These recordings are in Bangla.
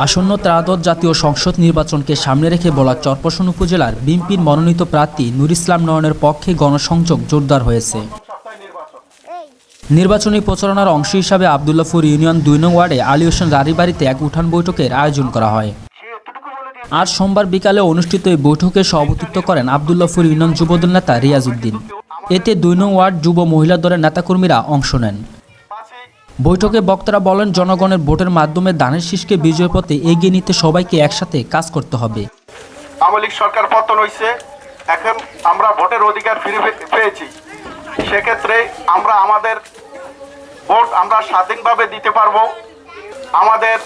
আসন্ন ত্রয়োদশ জাতীয় সংসদ নির্বাচনকে সামনে রেখে বলা চরপশন উপজেলার বিএনপির মনোনীত প্রার্থী নুর ইসলাম নয়নের পক্ষে গণসংযোগ জোরদার হয়েছে। নির্বাচনী প্রচারণার অংশ হিসাবে আবদুল্লাপুর ইউনিয়ন ২ নং ওয়ার্ডে আলী হোসেন রারির বাড়িতে এক উঠান বৈঠকের আয়োজন করা হয়। আজ সোমবার বিকালে অনুষ্ঠিত এই বৈঠকে সভাপতিত্ব করেন আবদুল্লাপুর ইউনিয়ন যুবদল নেতা রিয়াজ উদ্দিন। এতে ২ নং ওয়ার্ড যুব মহিলা দলের নেতাকর্মীরা অংশ নেন। বৈঠকে বক্তারা বলেন, জনগণের ভোটের মাধ্যমে ধানের শীষকে বিজয় পথে এগিয়ে নিতে সবাইকে একসাথে কাজ করতে হবে। আওয়ামী লীগ সরকার পতন হয়েছে, এখন আমরা ভোটের অধিকার ফিরে পেয়েছি। সেক্ষেত্রে আমরা আমাদের ভোট আমরা স্বাধীনভাবে দিতে পারবো। আমাদের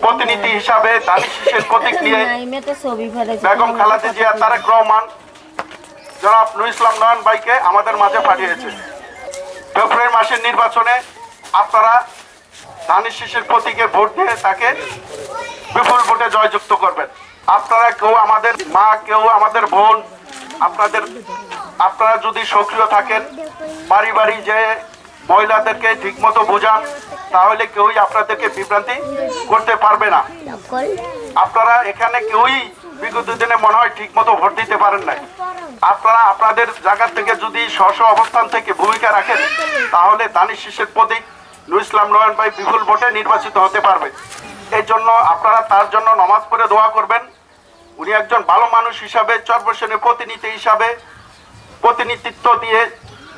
প্রতিনিধি হিসাবে ধানের শীষের প্রতীক নিয়ে বেগম খালেদা জিয়া, তারেক রহমান, জনাব নুর ইসলাম নয়ন ভাইকে আমাদের মাঝে পাঠিয়েছে। ফেব্রুয়ারি মাসের নির্বাচনে আপনারা ধানের শীষের প্রতীকে ভোট দিয়ে তাকে বিপুল ভোটে জয়যুক্ত করবেন। আপনারা কেউ আমাদের মা, কেউ আমাদের বোন, আপনারা যদি সক্রিয় থাকেন, বাড়ি বাড়ি যে মহিলাদেরকে ঠিকমতো বোঝান, তাহলে কেউই আপনাদেরকে বিভ্রান্তি করতে পারবে না। আপনারা এখানে কেউই বিগত দিনে মনে হয় ঠিকমতো ভোট দিতে পারেন নাই। আপনারা আপনাদের জায়গা থেকে যদি স্ব অবস্থান থেকে ভূমিকা রাখেন, তাহলে ধানের শীষের প্রতীক নুর ইসলাম নয়ন ভাই বিপুল ভোটে নির্বাচিত হতে পারবে। এই জন্য আপনারা তার জন্য নামাজ পড়ে দোয়া করবেন। উনি একজন ভালো মানুষ হিসাবে, চরপশনের প্রতিনিধি হিসাবে প্রতিনিধিত্ব দিয়ে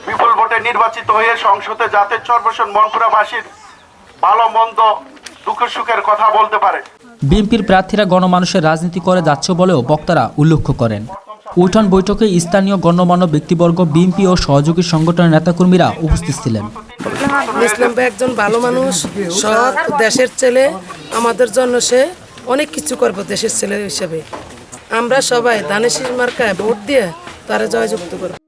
বিপুল ভোটে নির্বাচিত হয়ে সংসদে যাতে চরপশন মনপুরাবাসীর ভালো মন্দ দুঃখ সুখের কথা বলতে পারে। বিএনপির প্রার্থীরা গণমানুষের রাজনীতি করে যাচ্ছে বলেও বক্তারা উল্লেখ করেন। উঠান বৈঠকে স্থানীয় গণ্যমান্য ব্যক্তিবর্গ, বিএনপি ও সহযোগী সংগঠনের নেতাকর্মীরা উপস্থিত ছিলেন। ইসলাম ভাই একজন ভালো মানুষ, সৎ, দেশের ছেলে। আমাদের জন্য সে অনেক কিছু করবে দেশের ছেলে হিসেবে। আমরা সবাই ধানের শীষ মার্কায় ভোট দিয়ে তারা জয়যুক্ত করব।